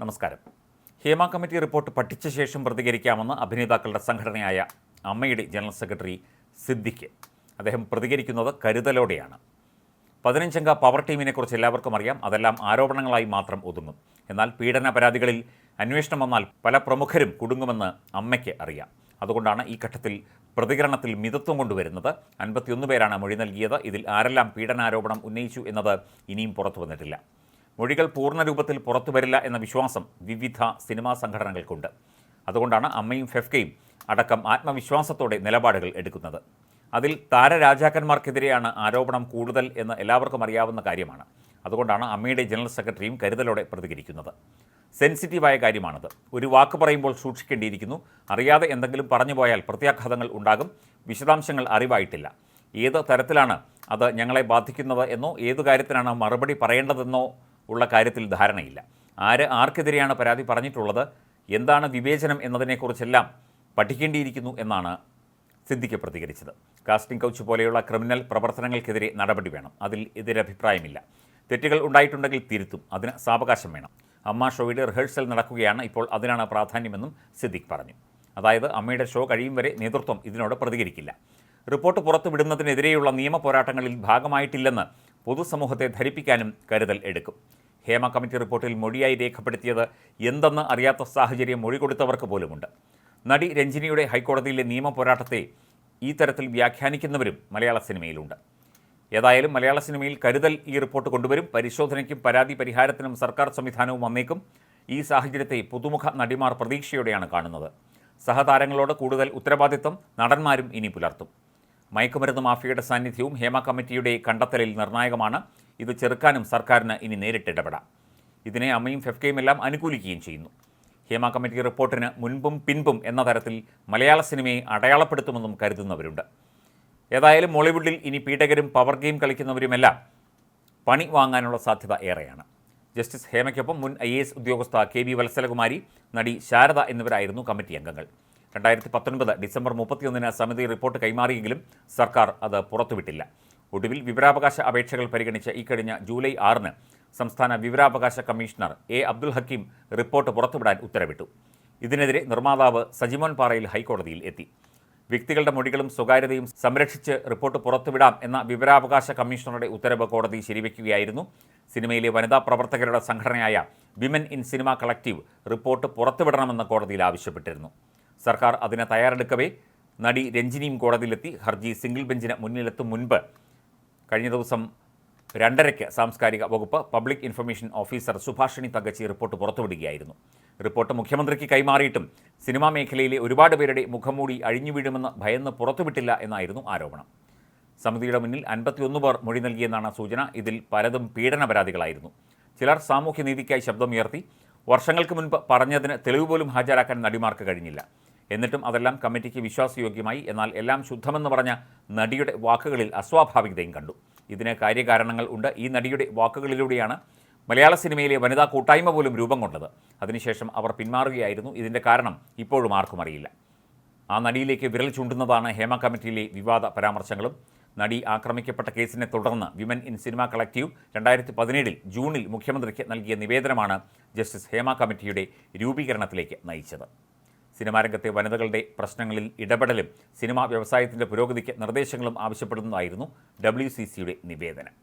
നമസ്കാരം. Hema committee report പഠിച്ച ശേഷം പ്രതികരിക്കാമെന്ന് അഭിനേതാക്കളുടെ സംഘടനയായ അമ്മയുടെ ജനറൽ സെക്രട്ടറി സിദ്ദിഖ്. അദ്ദേഹം പ്രതികരിക്കുന്നത് കരുതലോടെയാണ്. 15-അംഗ പവർ ടീമിനെക്കുറിച്ച് എല്ലാവർക്കും അറിയാം. അതെല്ലാം ആരോപണങ്ങളായി മാത്രം ഒതുങ്ങും. എന്നാൽ പീഡന പരാതികളിൽ അന്വേഷണം വന്നാൽ പല പ്രമുഖരും കുടുങ്ങുമെന്ന് അമ്മയ്ക്ക് അറിയാം. അതുകൊണ്ടാണ് ഈ ഘട്ടത്തിൽ പ്രതികരണത്തിൽ മിതത്വം കൊണ്ടുവരുന്നത്. 51 പേരാണ് മൊഴി നൽകിയത്. ഇതിൽ ആരെല്ലാം പീഡനാരോപണം ഉന്നയിച്ചു എന്നത് ഇനിയും പുറത്തു വന്നിട്ടില്ല. മൊഴികൾ പൂർണ്ണരൂപത്തിൽ പുറത്തു വരില്ല എന്ന വിശ്വാസം വിവിധ സിനിമാ സംഘടനകൾക്കുണ്ട്. അതുകൊണ്ടാണ് അമ്മയും ഫെഫ്കയും അടക്കം ആത്മവിശ്വാസത്തോടെ നിലപാടുകൾ എടുക്കുന്നത്. അതിൽ താരരാജാക്കന്മാർക്കെതിരെയാണ് ആരോപണം കൂടുതൽ എന്ന് എല്ലാവർക്കും അറിയാവുന്ന കാര്യമാണ്. അതുകൊണ്ടാണ് അമ്മയുടെ ജനറൽ സെക്രട്ടറിയും കരുതലോടെ പ്രതികരിക്കുന്നത്. സെൻസിറ്റീവായ കാര്യമാണത്. ഒരു വാക്ക് പറയുമ്പോൾ സൂക്ഷിക്കേണ്ടിയിരിക്കുന്നു. അറിയാതെ എന്തെങ്കിലും പറഞ്ഞു പോയാൽ പ്രത്യാഘാതങ്ങൾ ഉണ്ടാകും. വിശദാംശങ്ങൾ അറിവായിട്ടില്ല. ഏത് തരത്തിലാണ് അത് ഞങ്ങളെ ബാധിക്കുന്നത് എന്നോ ഏതു കാര്യത്തിനാണ് മറുപടി പറയേണ്ടതെന്നോ ഉള്ള കാര്യത്തിൽ ധാരണയില്ല. ആർക്കെതിരെയാണ് പരാതി പറഞ്ഞിട്ടുള്ളത്, എന്താണ് വിവേചനം എന്നതിനെക്കുറിച്ചെല്ലാം പഠിക്കേണ്ടിയിരിക്കുന്നു എന്നാണ് സിദ്ദിഖ് പ്രതികരിച്ചത്. കാസ്റ്റിംഗ് കൗച്ച് പോലെയുള്ള ക്രിമിനൽ പ്രവർത്തനങ്ങൾക്കെതിരെ നടപടി വേണം. അതിൽ എതിരഭിപ്രായമില്ല. തെറ്റുകൾ ഉണ്ടായിട്ടുണ്ടെങ്കിൽ തിരുത്തും. അതിന് സാവകാശം വേണം. അമ്മ ഷോയുടെ റിഹേഴ്സൽ നടക്കുകയാണ്. ഇപ്പോൾ അതിനാണ് പ്രാധാന്യമെന്നും സിദ്ദിഖ് പറഞ്ഞു. അതായത് അമ്മയുടെ ഷോ കഴിയും വരെ നേതൃത്വം ഇതിനോട് പ്രതികരിക്കില്ല. റിപ്പോർട്ട് പുറത്തുവിടുന്നതിനെതിരെയുള്ള നിയമ പോരാട്ടങ്ങളിൽ ഭാഗമായിട്ടില്ലെന്ന് പൊതുസമൂഹത്തെ ധരിപ്പിക്കാനും കരുതൽ എടുക്കും. ഹേമ കമ്മിറ്റി റിപ്പോർട്ടിൽ മൊഴിയായി രേഖപ്പെടുത്തിയത് എന്തെന്ന് അറിയാത്ത സാഹചര്യം മൊഴി കൊടുത്തവർക്ക് പോലുമുണ്ട്. നടി രഞ്ജിനിയുടെ ഹൈക്കോടതിയിലെ നിയമ പോരാട്ടത്തെ ഈ തരത്തിൽ വ്യാഖ്യാനിക്കുന്നവരും മലയാള സിനിമയിലുണ്ട്. ഏതായാലും മലയാള സിനിമയിൽ കരുതൽ ഈ റിപ്പോർട്ട് കൊണ്ടുവരും. പരിശോധനയ്ക്കും പരാതി പരിഹാരത്തിനും സർക്കാർ സംവിധാനവും വന്നേക്കും. ഈ സാഹചര്യത്തെ പുതുമുഖ നടിമാർ പ്രതീക്ഷയോടെയാണ് കാണുന്നത്. സഹതാരങ്ങളോട് കൂടുതൽ ഉത്തരവാദിത്തം നടന്മാരും ഇനി പുലർത്തും. മയക്കുമരുന്ന് മാഫിയയുടെ സാന്നിധ്യവും ഹേമ കമ്മിറ്റിയുടെ കണ്ടെത്തലിൽ നിർണായകമാണ്. ഇത് ചെറുക്കാനും സർക്കാരിന് ഇനി നേരിട്ടിടപെടാം. ഇതിനെ അമ്മയും ഫെഫ്കയും എല്ലാം അനുകൂലിക്കുകയും ചെയ്യുന്നു. ഹേമ കമ്മിറ്റി റിപ്പോർട്ടിന് മുൻപും പിൻപും എന്ന തരത്തിൽ മലയാള സിനിമയെ അടയാളപ്പെടുത്തുമെന്നും കരുതുന്നവരുണ്ട്. ഏതായാലും മോളിവുഡിൽ ഇനി പീഡകരും പവർ ഗെയിം കളിക്കുന്നവരുമെല്ലാം പണി വാങ്ങാനുള്ള സാധ്യത ഏറെയാണ്. ജസ്റ്റിസ് ഹേമയ്ക്കൊപ്പം മുൻ IAS ഉദ്യോഗസ്ഥ KB വത്സലകുമാരി, നടി ശാരദ എന്നിവരായിരുന്നു കമ്മിറ്റി അംഗങ്ങൾ. 2019 ഡിസംബർ 31 സമിതി റിപ്പോർട്ട് കൈമാറിയെങ്കിലും സർക്കാർ അത് പുറത്തുവിട്ടില്ല. ഒടുവിൽ വിവരാവകാശ അപേക്ഷകൾ പരിഗണിച്ച് ഇക്കഴിഞ്ഞ ജൂലൈ 6 സംസ്ഥാന വിവരാവകാശ commissioner A. Abdul Hakeem report പുറത്തുവിടാൻ ഉത്തരവിട്ടു. ഇതിനെതിരെ നിർമ്മാതാവ് സജിമോൻ പാറയിൽ ഹൈക്കോടതിയിൽ എത്തി. വ്യക്തികളുടെ മൊഴികളും സ്വകാര്യതയും സംരക്ഷിച്ച് റിപ്പോർട്ട് പുറത്തുവിടാം എന്ന വിവരാവകാശ കമ്മീഷണറുടെ ഉത്തരവ് കോടതി ശരിവയ്ക്കുകയായിരുന്നു. സിനിമയിലെ വനിതാ പ്രവർത്തകരുടെ സംഘടനയായ women in cinema collective report പുറത്തുവിടണമെന്ന് കോടതിയിൽ ആവശ്യപ്പെട്ടിരുന്നു. സർക്കാർ അതിന് തയ്യാറെടുക്കവേ നടി രഞ്ജിനിയും കോടതിയിലെത്തി. ഹർജി സിംഗിൾ ബെഞ്ചിന് മുന്നിലെത്തും മുൻപ് കഴിഞ്ഞ ദിവസം 2:30 സാംസ്കാരിക വകുപ്പ് public information officer Subhashini Thankachi report പുറത്തുവിടുകയായിരുന്നു. റിപ്പോർട്ട് മുഖ്യമന്ത്രിക്ക് കൈമാറിയിട്ടും സിനിമാ മേഖലയിലെ ഒരുപാട് പേരുടെ മുഖംമൂടി അഴിഞ്ഞു വീഴുമെന്ന് ഭയന്ന് പുറത്തുവിട്ടില്ല എന്നായിരുന്നു ആരോപണം. സമിതിയുടെ മുന്നിൽ 51 പേർ മൊഴി നൽകിയെന്നാണ് സൂചന. ഇതിൽ പലതും പീഡന പരാതികളായിരുന്നു. ചിലർ സാമൂഹ്യനീതിക്കായി ശബ്ദമുയർത്തി. വർഷങ്ങൾക്ക് മുൻപ് പറഞ്ഞതിന് തെളിവ് പോലും ഹാജരാക്കാൻ നടിമാർക്ക് കഴിഞ്ഞില്ല. എന്നിട്ടും അതെല്ലാം കമ്മിറ്റിക്ക് വിശ്വാസയോഗ്യമായി. എന്നാൽ എല്ലാം ശുദ്ധമെന്ന് പറഞ്ഞ നടിയുടെ വാക്കുകളിൽ അസ്വാഭാവികതയും കണ്ടു. ഇതിന് കാര്യകാരണങ്ങൾ ഉണ്ട്. ഈ നടിയുടെ വാക്കുകളിലൂടെയാണ് മലയാള സിനിമയിലെ വനിതാ കൂട്ടായ്മ പോലും രൂപം കൊണ്ടത്. അതിനുശേഷം അവർ പിന്മാറുകയായിരുന്നു. ഇതിൻ്റെ കാരണം ഇപ്പോഴും ആർക്കും അറിയില്ല. ആ നടിയിലേക്ക് വിരൽ ചൂണ്ടുന്നതാണ് ഹേമ കമ്മിറ്റിയിലെ വിവാദ പരാമർശങ്ങളും. നടി ആക്രമിക്കപ്പെട്ട കേസിനെ തുടർന്ന് വിമൻ ഇൻ സിനിമ കളക്റ്റീവ് 2017 ജൂണിൽ മുഖ്യമന്ത്രിക്ക് നൽകിയ നിവേദനമാണ് ജസ്റ്റിസ് ഹേമ കമ്മിറ്റിയുടെ രൂപീകരണത്തിലേക്ക് നയിച്ചത്. സിനിമാ രംഗത്തെ വനിതകളുടെ പ്രശ്നങ്ങളിൽ ഇടപെടലും സിനിമാ വ്യവസായത്തിൻ്റെ പുരോഗതിക്ക് നിർദ്ദേശങ്ങളും ആവശ്യപ്പെടുന്നതായിരുന്നു WCCയുടെ നിവേദനം.